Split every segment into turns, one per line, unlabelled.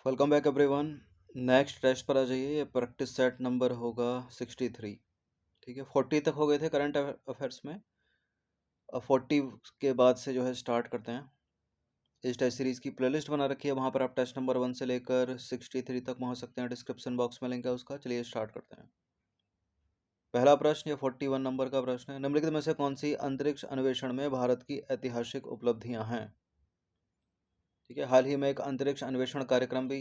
Welcome back everyone. Next test पर आ जाइए। ये प्रैक्टिस सेट नंबर होगा 63। ठीक है, 40 तक हो गए थे करंट अफेयर्स में। अब 40 के बाद से जो है स्टार्ट करते हैं। इस टेस्ट सीरीज़ की प्लेलिस्ट बना रखी है, वहाँ पर आप टेस्ट नंबर 1 से लेकर 63 तक पहुँच सकते हैं। डिस्क्रिप्शन बॉक्स में लिंक है उसका। चलिए स्टार्ट करते हैं। पहला प्रश्न, ये 41 नंबर का प्रश्न है। निम्नलिखित में से कौन सी अंतरिक्ष अन्वेषण में भारत की ऐतिहासिक उपलब्धियां हैं? ठीक है, हाल ही में एक अंतरिक्ष अन्वेषण कार्यक्रम भी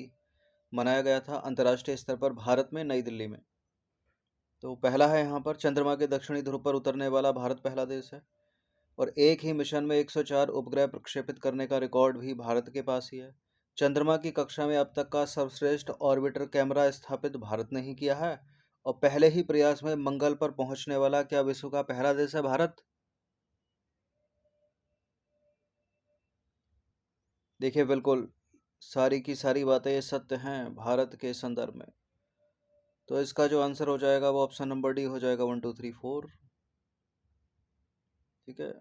मनाया गया था अंतर्राष्ट्रीय स्तर पर भारत में, नई दिल्ली में। तो पहला है यहाँ पर, चंद्रमा के दक्षिणी ध्रुव पर उतरने वाला भारत पहला देश है। और एक ही मिशन में 104 उपग्रह प्रक्षेपित करने का रिकॉर्ड भी भारत के पास ही है। चंद्रमा की कक्षा में अब तक का सर्वश्रेष्ठ ऑर्बिटर कैमरा स्थापित भारत ने ही किया है। और पहले ही प्रयास में मंगल पर पहुंचने वाला क्या विश्व का पहला देश है भारत? देखिए, बिल्कुल सारी की सारी बातें ये सत्य हैं भारत के संदर्भ में। तो इसका जो आंसर हो जाएगा वो ऑप्शन नंबर डी हो जाएगा, 1 2 3 4। ठीक है,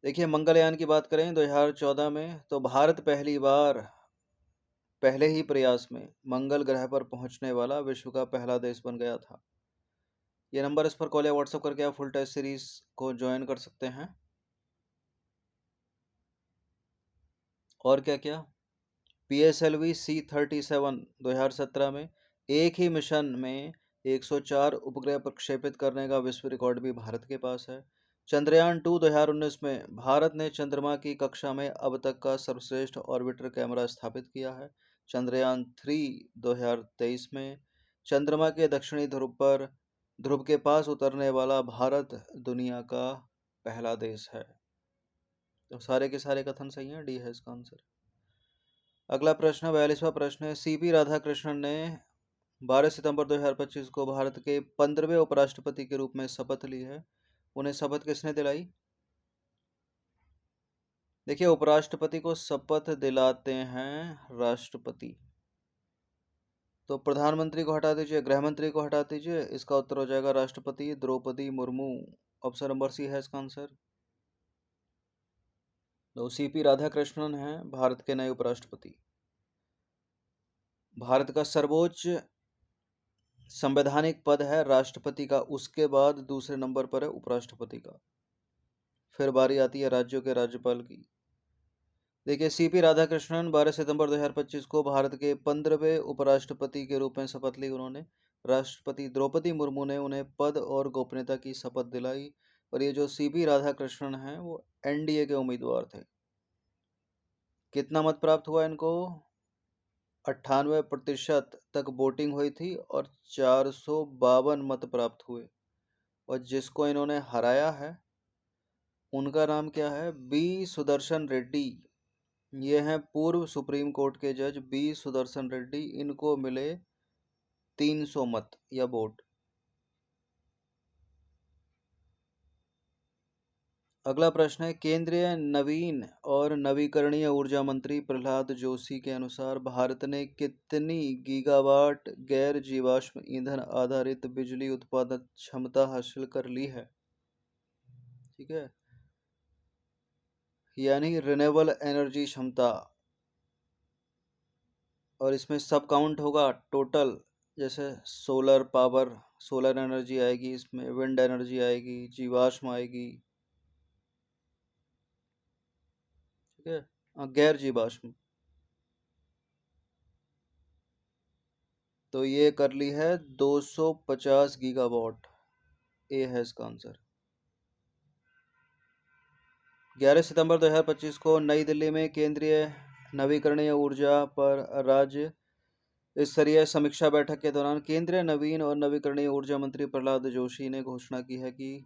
देखिए मंगलयान की बात करें 2014 में, तो भारत पहली बार पहले ही प्रयास में मंगल ग्रह पर पहुंचने वाला विश्व का पहला देश बन गया था। ये नंबर इस पर कॉल या व्हाट्सएप करके आप फुल टेस्ट सीरीज को ज्वाइन कर सकते हैं। और क्या क्या, PSLV C-37 2017 में एक ही मिशन में 104 उपग्रह प्रक्षेपित करने का विश्व रिकॉर्ड भी भारत के पास है। चंद्रयान 2 2019 में भारत ने चंद्रमा की कक्षा में अब तक का सर्वश्रेष्ठ ऑर्बिटर कैमरा स्थापित किया है। चंद्रयान 3 2023 में चंद्रमा के दक्षिणी ध्रुव के पास उतरने वाला भारत दुनिया का पहला देश है। तो सारे के सारे कथन सही हैं, डी है इसका आंसर। अगला प्रश्न, 42वां प्रश्न है। CP राधाकृष्णन ने 12 सितंबर 2025 को भारत के 15वें उपराष्ट्रपति के रूप में शपथ ली है। उन्हें शपथ किसने दिलाई? देखिए, उपराष्ट्रपति को शपथ दिलाते हैं राष्ट्रपति। तो प्रधानमंत्री को हटा दीजिए, गृह मंत्री को हटा दीजिए, इसका उत्तर हो जाएगा राष्ट्रपति Draupadi Murmu. Option number C है इसका आंसर। तो CP राधाकृष्णन हैं भारत के नए उपराष्ट्रपति। भारत का सर्वोच्च संवैधानिक पद है राष्ट्रपति का, उसके बाद दूसरे नंबर पर है उपराष्ट्रपति का। फिर बारी आती है राज्यों के राज्यपाल की। देखिए, CP राधाकृष्णन 12 सितंबर 2025 को भारत के 15वें उपराष्ट्रपति के रूप में शपथ ली उन्होंने। राष्ट्रपति द्रौपदी मुर्मू ने उन्हें पद और गोपनीयता की शपथ दिलाई। और ये जो CP राधाकृष्णन हैं वो NDA के उम्मीदवार थे। कितना मत प्राप्त हुआ इनको? 98% तक वोटिंग हुई थी और 452 मत प्राप्त हुए। और जिसको इन्होंने हराया है उनका नाम क्या है? B सुदर्शन रेड्डी। ये हैं पूर्व सुप्रीम कोर्ट के जज B सुदर्शन रेड्डी। इनको मिले 300 मत या वोट। अगला प्रश्न है, केंद्रीय नवीन और नवीकरणीय ऊर्जा मंत्री प्रहलाद जोशी के अनुसार भारत ने कितनी गीगावाट गैर जीवाश्म ईंधन आधारित बिजली उत्पादन क्षमता हासिल कर ली है? ठीक है, यानी रिन्यूएबल एनर्जी क्षमता। और इसमें सब काउंट होगा टोटल, जैसे सोलर पावर, सोलर एनर्जी आएगी, इसमें विंड एनर्जी आएगी, जीवाश्म आएगी। ठीक है, गैर जीवाश्म। तो ये कर ली है 250 गीगावाट। ए है इसका आंसर। 11 सितंबर 2025 को नई दिल्ली में केंद्रीय नवीकरणीय ऊर्जा पर राज्य स्तरीय समीक्षा बैठक के दौरान केंद्रीय नवीन और नवीकरणीय ऊर्जा मंत्री प्रहलाद जोशी ने घोषणा की है कि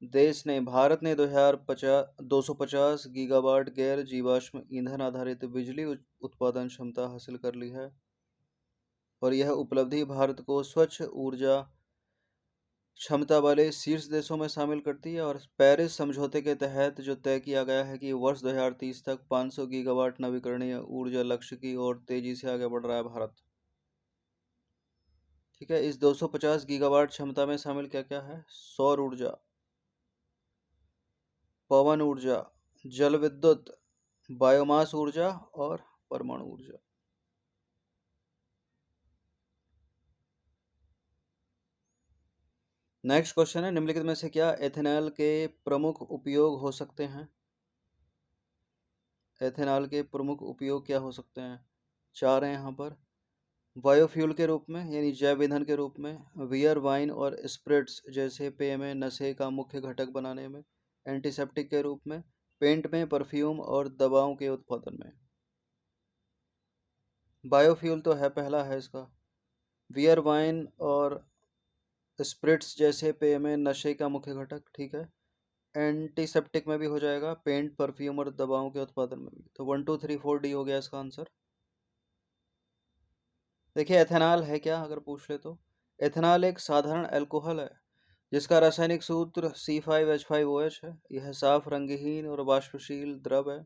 भारत ने 250 गीगावाट गैर जीवाश्म ईंधन आधारित बिजली उत्पादन क्षमता हासिल कर ली है। और यह उपलब्धि भारत को स्वच्छ ऊर्जा क्षमता वाले शीर्ष देशों में शामिल करती है। और पेरिस समझौते के तहत जो तय किया गया है कि वर्ष 2030 तक 500 गीगावाट नवीकरणीय ऊर्जा लक्ष्य की ओर तेजी से आगे बढ़ रहा है भारत। ठीक है, इस 250 गीगावाट क्षमता में शामिल क्या क्या है? सौर ऊर्जा, पवन ऊर्जा, जल विद्युत, बायोमास ऊर्जा और परमाणु ऊर्जा। नेक्स्ट क्वेश्चन है, निम्नलिखित में से क्या एथेनॉल के प्रमुख उपयोग हो सकते हैं? एथेनॉल के प्रमुख उपयोग क्या हो सकते हैं? चार हैं यहाँ पर। बायोफ्यूल के रूप में यानी जैव ईंधन के रूप में, बियर वाइन और स्पिरिट्स जैसे पेय में नशे का मुख्य घटक बनाने में, एंटीसेप्टिक के रूप में, पेंट में, परफ्यूम और दवाओं के उत्पादन में। बायोफ्यूल तो है, पहला है इसका। बियर वाइन और स्पिरिट्स जैसे पेय में नशे का मुख्य घटक, ठीक है। एंटीसेप्टिक में भी हो जाएगा, पेंट, परफ्यूम और दवाओं के उत्पादन में भी। तो 1 2 3 4 डी हो गया इसका आंसर। देखिए एथेनॉल है क्या, अगर पूछ ले तो एथेनॉल एक साधारण अल्कोहल है जिसका रासायनिक सूत्र C5H5OH है। यह साफ, रंगहीन और वाष्पशील द्रव है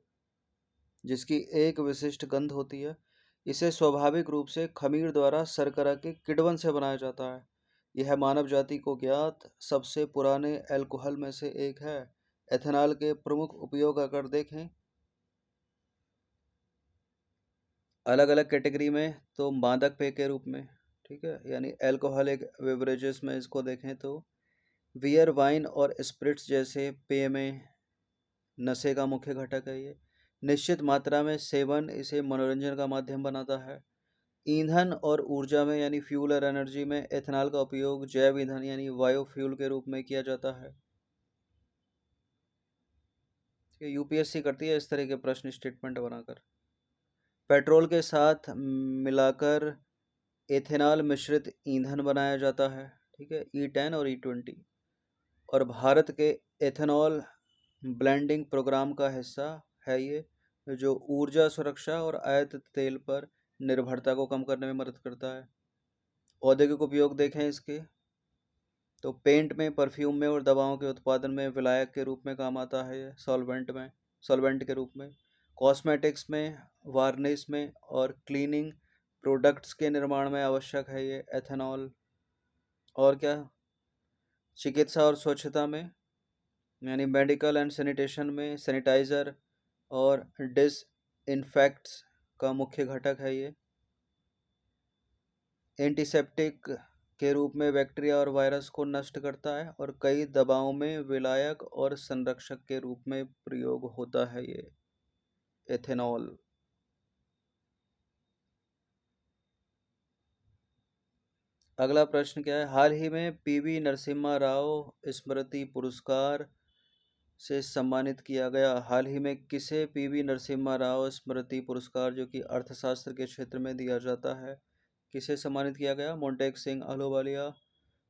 जिसकी एक विशिष्ट गंध होती है। इसे स्वाभाविक रूप से खमीर द्वारा शर्करा के किण्वन से बनाया जाता है। यह मानव जाति को ज्ञात सबसे पुराने अल्कोहल में से एक है। एथेनॉल के प्रमुख उपयोग अगर देखें अलग अलग कैटेगरी में, तो मादक पेय के रूप में, ठीक है, यानी अल्कोहलिक बेवरेजेस में इसको देखें तो बियर, वाइन और स्पिरिट्स जैसे पेय में नशे का मुख्य घटक है ये। निश्चित मात्रा में सेवन इसे मनोरंजन का माध्यम बनाता है। ईंधन और ऊर्जा में यानी फ्यूल और एनर्जी में एथेनॉल का उपयोग जैव ईंधन यानी बायोफ्यूल के रूप में किया जाता है। यूपीएससी करती है इस तरह के प्रश्न स्टेटमेंट बनाकर। पेट्रोल के साथ मिलाकर एथेनॉल मिश्रित ईंधन बनाया जाता है, ठीक है, E10 और E20। और भारत के एथेनॉल ब्लेंडिंग प्रोग्राम का हिस्सा है ये, जो ऊर्जा सुरक्षा और आयातित तेल पर निर्भरता को कम करने में मदद करता है। औद्योगिक उपयोग देखें इसके तो पेंट में, परफ्यूम में और दवाओं के उत्पादन में विलायक के रूप में काम आता है ये, सॉल्वेंट के रूप में। कॉस्मेटिक्स में, वार्निश में और क्लीनिंग प्रोडक्ट्स के निर्माण में आवश्यक है ये एथेनॉल। और क्या, चिकित्सा और स्वच्छता में यानी मेडिकल एंड सैनिटेशन में सैनिटाइज़र और डिसइंफेक्ट्स का मुख्य घटक है ये। एंटीसेप्टिक के रूप में बैक्टीरिया और वायरस को नष्ट करता है और कई दवाओं में विलायक और संरक्षक के रूप में प्रयोग होता है ये एथेनॉल। अगला प्रश्न क्या है, हाल ही में पीवी नरसिम्हा राव स्मृति पुरस्कार से सम्मानित किया गया। हाल ही में किसे पीवी नरसिम्हा राव स्मृति पुरस्कार जो कि अर्थशास्त्र के क्षेत्र में दिया जाता है, किसे सम्मानित किया गया? मोंटेक सिंह अहलूवालिया,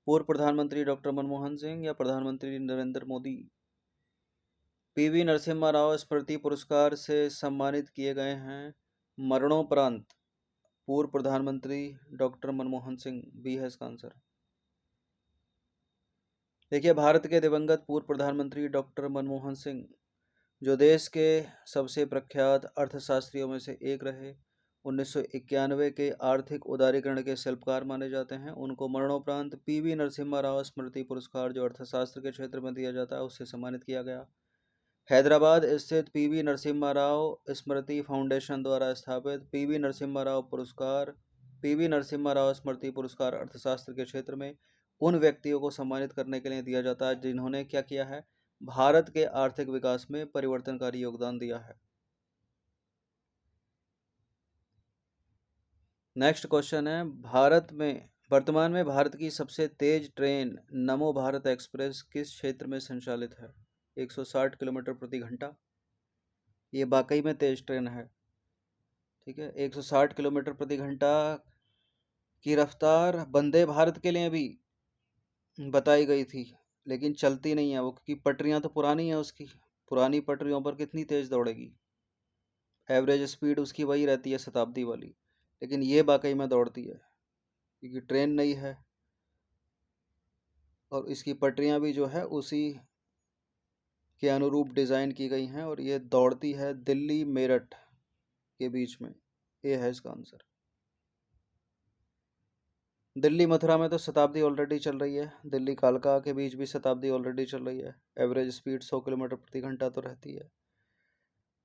पूर्व प्रधानमंत्री डॉक्टर मनमोहन सिंह या प्रधानमंत्री नरेंद्र मोदी? पीवी नरसिम्हा राव स्मृति पुरस्कार से सम्मानित किए गए हैं मरणोपरांत पूर्व प्रधानमंत्री डॉक्टर मनमोहन सिंह। बी है इसका आंसर। देखिए भारत के दिवंगत पूर्व प्रधानमंत्री डॉक्टर मनमोहन सिंह जो देश के सबसे प्रख्यात अर्थशास्त्रियों में से एक रहे, 1991 के आर्थिक उदारीकरण के शिल्पकार माने जाते हैं, उनको मरणोपरांत पीवी नरसिम्हा राव स्मृति पुरस्कार जो अर्थशास्त्र के क्षेत्र में दिया जाता है उससे सम्मानित किया गया। हैदराबाद स्थित पीवी नरसिम्हा राव स्मृति फाउंडेशन द्वारा स्थापित पीवी नरसिम्हा राव पुरस्कार, पीवी नरसिम्हा राव स्मृति पुरस्कार अर्थशास्त्र के क्षेत्र में उन व्यक्तियों को सम्मानित करने के लिए दिया जाता है जिन्होंने क्या किया है, भारत के आर्थिक विकास में परिवर्तनकारी योगदान दिया है। नेक्स्ट क्वेश्चन है, वर्तमान में भारत की सबसे तेज ट्रेन नमो भारत एक्सप्रेस किस क्षेत्र में संचालित है? 160 किलोमीटर प्रति घंटा। ये वाकई में तेज ट्रेन है, ठीक है। 160 किलोमीटर प्रति घंटा की रफ्तार वंदे भारत के लिए भी बताई गई थी, लेकिन चलती नहीं है वो क्योंकि पटरियां तो पुरानी है उसकी। पुरानी पटरियों पर कितनी तेज दौड़ेगी? एवरेज स्पीड उसकी वही रहती है शताब्दी वाली, लेकिन ये वाकई में दौड़ती है क्योंकि ट्रेन नई है और इसकी पटरियां भी जो है उसी के अनुरूप डिज़ाइन की गई हैं और ये दौड़ती है दिल्ली मेरठ के बीच में। ये है इसका आंसर। दिल्ली मथुरा में तो शताब्दी ऑलरेडी चल रही है, दिल्ली कालका के बीच भी शताब्दी ऑलरेडी चल रही है। एवरेज स्पीड 100 किलोमीटर प्रति घंटा तो रहती है।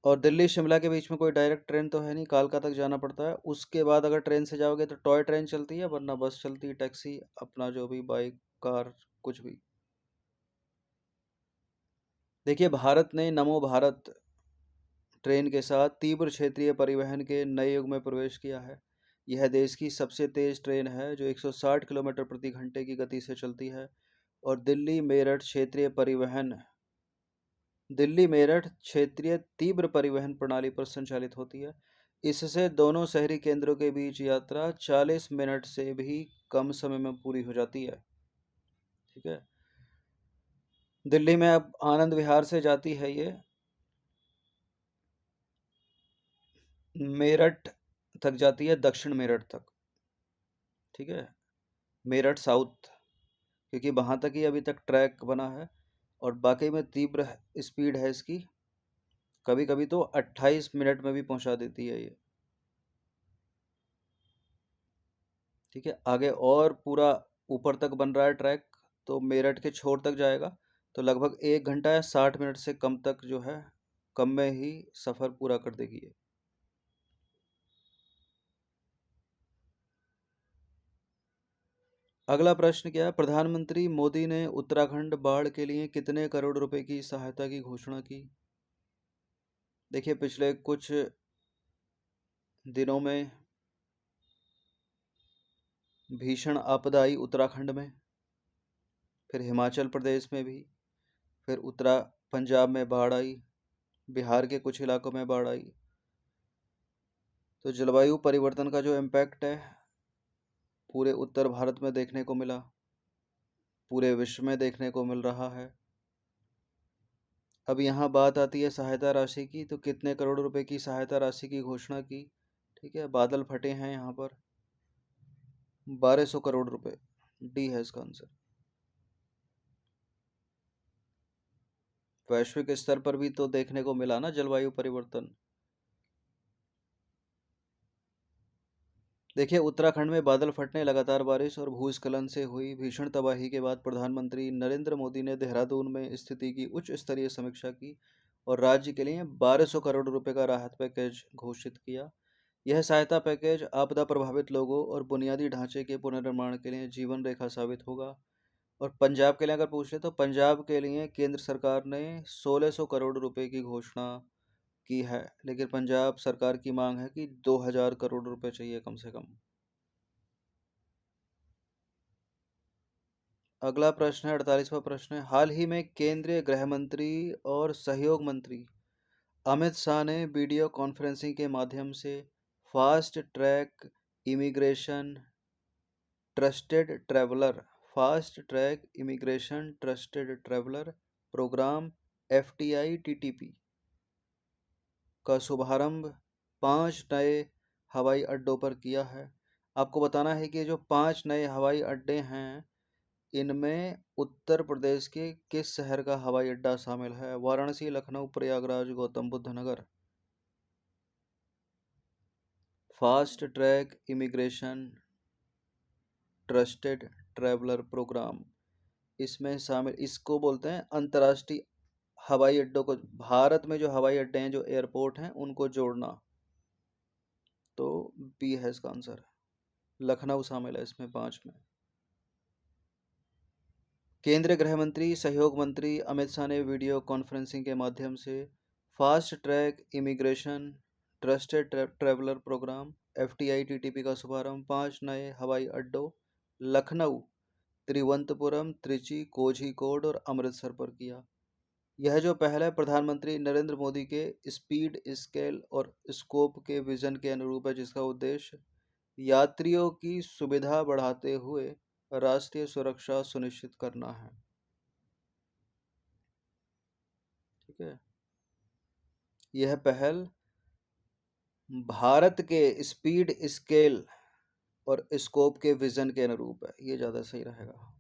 और दिल्ली शिमला के बीच में कोई डायरेक्ट ट्रेन तो है नहीं, कालका तक जाना पड़ता है। उसके बाद अगर ट्रेन से जाओगे तो टॉय ट्रेन चलती है, वरना बस चलती है, टैक्सी, अपना जो भी बाइक, कार कुछ भी। देखिए, भारत ने नमो भारत ट्रेन के साथ तीव्र क्षेत्रीय परिवहन के नए युग में प्रवेश किया है। यह देश की सबसे तेज ट्रेन है जो 160 किलोमीटर प्रति घंटे की गति से चलती है और दिल्ली मेरठ क्षेत्रीय तीव्र परिवहन प्रणाली पर संचालित होती है। इससे दोनों शहरी केंद्रों के बीच यात्रा 40 मिनट से भी कम समय में पूरी हो जाती है। ठीक है। दिल्ली में अब आनंद विहार से जाती है ये, मेरठ तक जाती है, दक्षिण मेरठ तक। ठीक है। मेरठ साउथ, क्योंकि वहां तक ही अभी तक ट्रैक बना है और बाकी में तीव्र स्पीड है इसकी। कभी कभी तो 28 मिनट में भी पहुंचा देती है ये। ठीक है। आगे और पूरा ऊपर तक बन रहा है ट्रैक, तो मेरठ के छोर तक जाएगा, तो लगभग 1 घंटा या 60 मिनट से कम तक जो है, कम में ही सफर पूरा कर देगी ये। अगला प्रश्न क्या है? प्रधानमंत्री मोदी ने उत्तराखंड बाढ़ के लिए कितने करोड़ रुपए की सहायता की घोषणा की? देखिए, पिछले कुछ दिनों में भीषण आपदा आई उत्तराखंड में, फिर हिमाचल प्रदेश में भी, फिर उत्तरा पंजाब में बाढ़ आई, बिहार के कुछ इलाकों में बाढ़ आई। तो जलवायु परिवर्तन का जो इम्पैक्ट है पूरे उत्तर भारत में देखने को मिला, पूरे विश्व में देखने को मिल रहा है। अब यहाँ बात आती है सहायता राशि की, तो कितने करोड़ रुपए की सहायता राशि की घोषणा की? ठीक है, बादल फटे हैं यहाँ पर। 1200 करोड़ रुपए, डी है इसका आंसर। वैश्विक स्तर पर भी तो देखने को मिला ना जलवायु परिवर्तन। देखिए, उत्तराखंड में बादल फटने, लगातार बारिश और भूस्खलन से हुई भीषण तबाही के बाद प्रधानमंत्री नरेंद्र मोदी ने देहरादून में स्थिति की उच्च स्तरीय समीक्षा की और राज्य के लिए 1200 करोड़ रुपए का राहत पैकेज घोषित किया। यह सहायता पैकेज आपदा प्रभावित लोगों और बुनियादी ढांचे के पुनर्निर्माण के लिए जीवन रेखा साबित होगा। और पंजाब के लिए अगर पूछ ले, तो पंजाब के लिए केंद्र सरकार ने 1600 करोड़ रुपए की घोषणा की है, लेकिन पंजाब सरकार की मांग है कि 2000 करोड़ रुपए चाहिए कम से कम। अगला प्रश्न है 48वां प्रश्न है, हाल ही में केंद्रीय गृह मंत्री और सहयोग मंत्री अमित शाह ने वीडियो कॉन्फ्रेंसिंग के माध्यम से fast track immigration trusted traveller fast track immigration trusted traveller programme FTI-TTP का शुभारंभ 5 नए हवाई अड्डों पर किया है। आपको बताना है कि जो 5 नए हवाई अड्डे हैं, इनमें उत्तर प्रदेश के किस शहर का हवाई अड्डा शामिल है? Varanasi, Lucknow, Prayagraj, Gautam Buddh Nagar. Fast track immigration trusted traveller programme, इसमें शामिल, इसको बोलते हैं अंतर्राष्ट्रीय हवाई अड्डों को, भारत में जो हवाई अड्डे हैं, जो एयरपोर्ट हैं, उनको जोड़ना। तो बी है इसका आंसर, लखनऊ शामिल है इसमें 5 में। केंद्रीय गृह मंत्री सहयोग मंत्री अमित शाह ने वीडियो कॉन्फ्रेंसिंग के माध्यम से fast track immigration trusted traveller programme FTI-TTP का शुभारंभ 5 नए हवाई अड्डों लखनऊ, तिरुवनंतपुरम, त्रिची, कोझिकोड और अमृतसर पर किया। यह जो पहल है प्रधानमंत्री नरेंद्र मोदी के स्पीड, स्केल और स्कोप के विजन के अनुरूप है, जिसका उद्देश्य यात्रियों की सुविधा बढ़ाते हुए राष्ट्रीय सुरक्षा सुनिश्चित करना है। ठीक है। यह पहल भारत के स्पीड, स्केल और स्कोप के विजन के अनुरूप है, ये ज़्यादा सही रहेगा।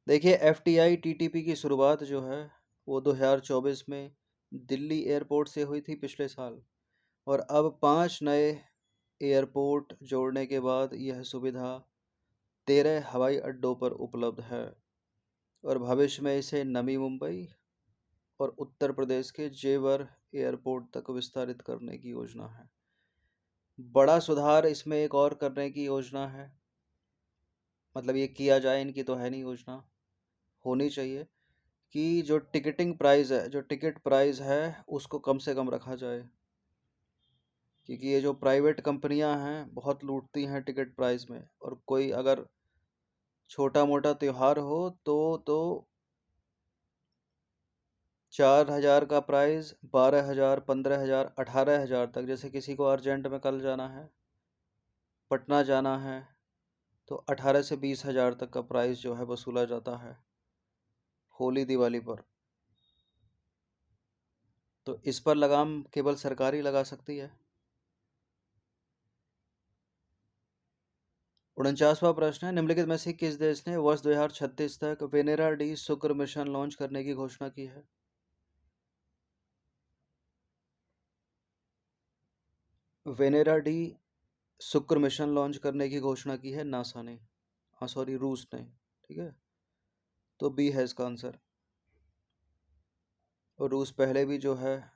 देखिए, FTI-TTP की शुरुआत जो है वो 2024 में दिल्ली एयरपोर्ट से हुई थी पिछले साल, और अब 5 नए एयरपोर्ट जोड़ने के बाद यह सुविधा 13 हवाई अड्डों पर उपलब्ध है और भविष्य में इसे नवी मुंबई और उत्तर प्रदेश के जेवर एयरपोर्ट तक विस्तारित करने की योजना है। बड़ा सुधार इसमें एक और करने की योजना है, मतलब ये किया जाए, इनकी तो है नहीं योजना, होनी चाहिए कि जो टिकटिंग प्राइस है, जो टिकट प्राइस है उसको कम से कम रखा जाए, क्योंकि ये जो प्राइवेट कंपनियां हैं बहुत लूटती हैं टिकट प्राइस में। और कोई अगर छोटा मोटा त्योहार हो तो 4,000 का प्राइस 12,000, 15,000, 18,000 तक। जैसे किसी को अर्जेंट में कल जाना है, पटना जाना है, तो 18 से 20,000 तक का प्राइस जो है वसूला जाता है होली दिवाली पर। तो इस पर लगाम केवल सरकार ही लगा सकती है। 49वां प्रश्न है, निम्नलिखित में से किस देश ने वर्ष 2036 तक वेनेरा डी शुक्र मिशन लॉन्च करने की घोषणा की है? वेनेरा डी शुक्र मिशन लॉन्च करने की घोषणा की है नासा ने, सॉरी, रूस ने। ठीक है, तो बी है इसका आंसर। और रूस पहले भी जो है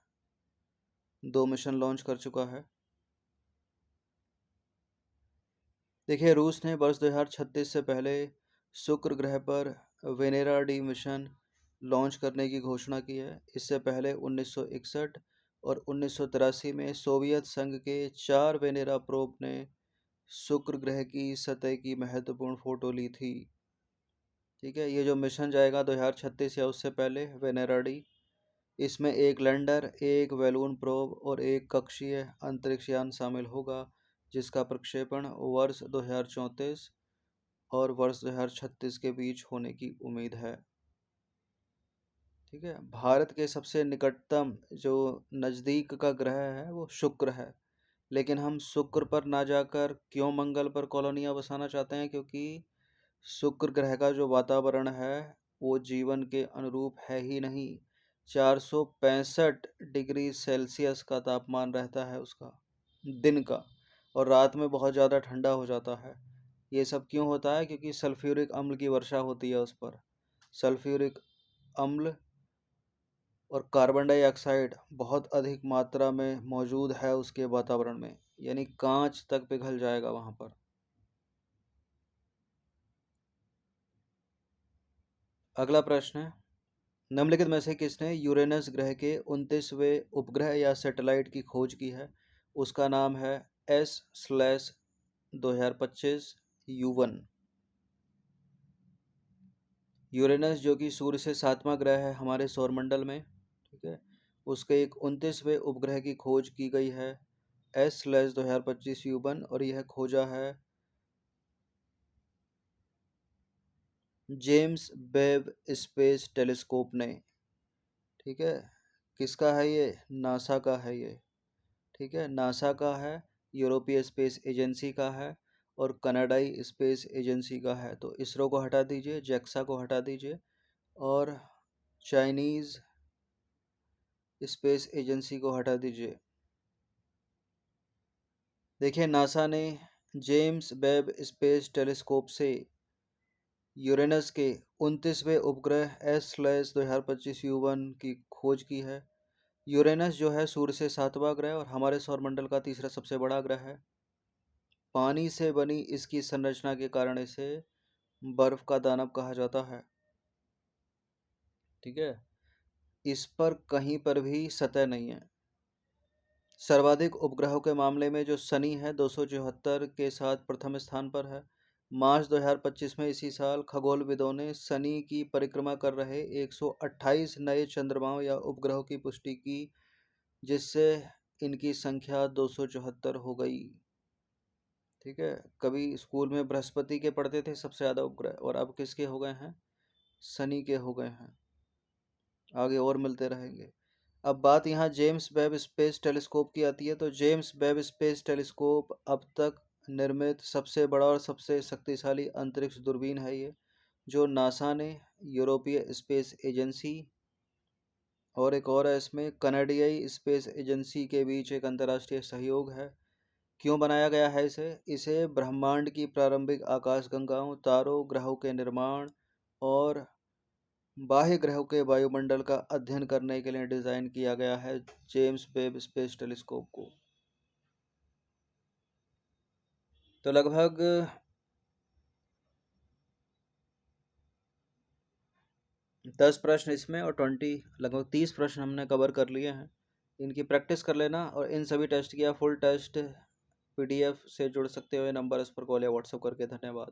2 मिशन लॉन्च कर चुका है। देखिए, रूस ने वर्ष 2036 से पहले शुक्र ग्रह पर वेनेरा डी मिशन लॉन्च करने की घोषणा की है। इससे पहले 1961 और 1983 में सोवियत संघ के 4 वेनेरा प्रोब ने शुक्र ग्रह की सतह की महत्वपूर्ण फोटो ली थी। ठीक है, ये जो मिशन जाएगा 2036 या उससे पहले, वेनेरा डी, इसमें एक लैंडर, एक बैलून प्रोब और एक कक्षीय अंतरिक्ष यान शामिल होगा, जिसका प्रक्षेपण वर्ष 2034 और वर्ष 2036 के बीच होने की उम्मीद है। ठीक है, भारत के सबसे निकटतम जो नज़दीक का ग्रह है वो शुक्र है, लेकिन हम शुक्र पर ना जाकर क्यों मंगल पर कॉलोनियां बसाना चाहते हैं? क्योंकि शुक्र ग्रह का जो वातावरण है वो जीवन के अनुरूप है ही नहीं। 465 डिग्री सेल्सियस का तापमान रहता है उसका दिन का, और रात में बहुत ज़्यादा ठंडा हो जाता है। ये सब क्यों होता है? क्योंकि सल्फ्यूरिक अम्ल की वर्षा होती है उस पर। सल्फ्यूरिक अम्ल और कार्बन डाइऑक्साइड बहुत अधिक मात्रा में मौजूद है उसके वातावरण में, यानी कांच तक पिघल जाएगा वहां पर। अगला प्रश्न है, निम्नलिखित में से किसने यूरेनस ग्रह के 29वें उपग्रह या सैटेलाइट की खोज की है? उसका नाम है S/2025 U1। यूरेनस जो कि सूर्य से 7वां ग्रह है हमारे सौरमंडल में। ठीक है, उसके एक 29वें उपग्रह की खोज की गई है, S/2025 U1, और यह खोजा है जेम्स वेब स्पेस टेलीस्कोप ने। ठीक है, किसका है ये? नासा का है ये। ठीक है, नासा का है, यूरोपीय स्पेस एजेंसी का है, और कनाडाई स्पेस एजेंसी का है। तो इसरो को हटा दीजिए, जैक्सा को हटा दीजिए, और चाइनीज़ स्पेस एजेंसी को हटा दीजिए। देखिए, नासा ने जेम्स वेब स्पेस टेलीस्कोप से यूरेनस के 29वें उपग्रह S/2025 U1 की खोज की है। यूरेनस जो है सूर्य से 7वां ग्रह और हमारे सौरमंडल का तीसरा सबसे बड़ा ग्रह है। पानी से बनी इसकी संरचना के कारण इसे बर्फ का दानव कहा जाता है। ठीक है, इस पर कहीं पर भी सतह नहीं है। सर्वाधिक उपग्रहों के मामले में जो शनि है 274 के साथ प्रथम स्थान पर है। मार्च 2025 में इसी साल खगोलविदों ने शनि की परिक्रमा कर रहे 128 नए चंद्रमाओं या उपग्रहों की पुष्टि की, जिससे इनकी संख्या 274 हो गई। ठीक है, कभी स्कूल में बृहस्पति के पढ़ते थे सबसे ज़्यादा उपग्रह, और अब किसके हो गए हैं? शनि के हो गए हैं। आगे और मिलते रहेंगे। अब बात यहाँ जेम्स वेब स्पेस टेलीस्कोप की आती है। तो जेम्स वेब स्पेस टेलीस्कोप अब तक निर्मित सबसे बड़ा और सबसे शक्तिशाली अंतरिक्ष दूरबीन है ये, जो नासा ने, यूरोपीय स्पेस एजेंसी और एक और है इसमें कनाडियाई स्पेस एजेंसी के बीच एक अंतर्राष्ट्रीय सहयोग है। क्यों बनाया गया है इसे? इसे ब्रह्मांड की प्रारंभिक आकाशगंगाओं, तारों, ग्रहों के निर्माण और बाह्य ग्रहों के वायुमंडल का अध्ययन करने के लिए डिज़ाइन किया गया है जेम्स वेब स्पेस टेलीस्कोप को। तो लगभग 10 प्रश्न इसमें और 20 लगभग 30 प्रश्न हमने कवर कर लिए हैं। इनकी प्रैक्टिस कर लेना और इन सभी टेस्ट की आप फुल टेस्ट पीडीएफ से जुड़ सकते हो। ये नंबर इस पर कॉल या व्हाट्सएप करके। धन्यवाद।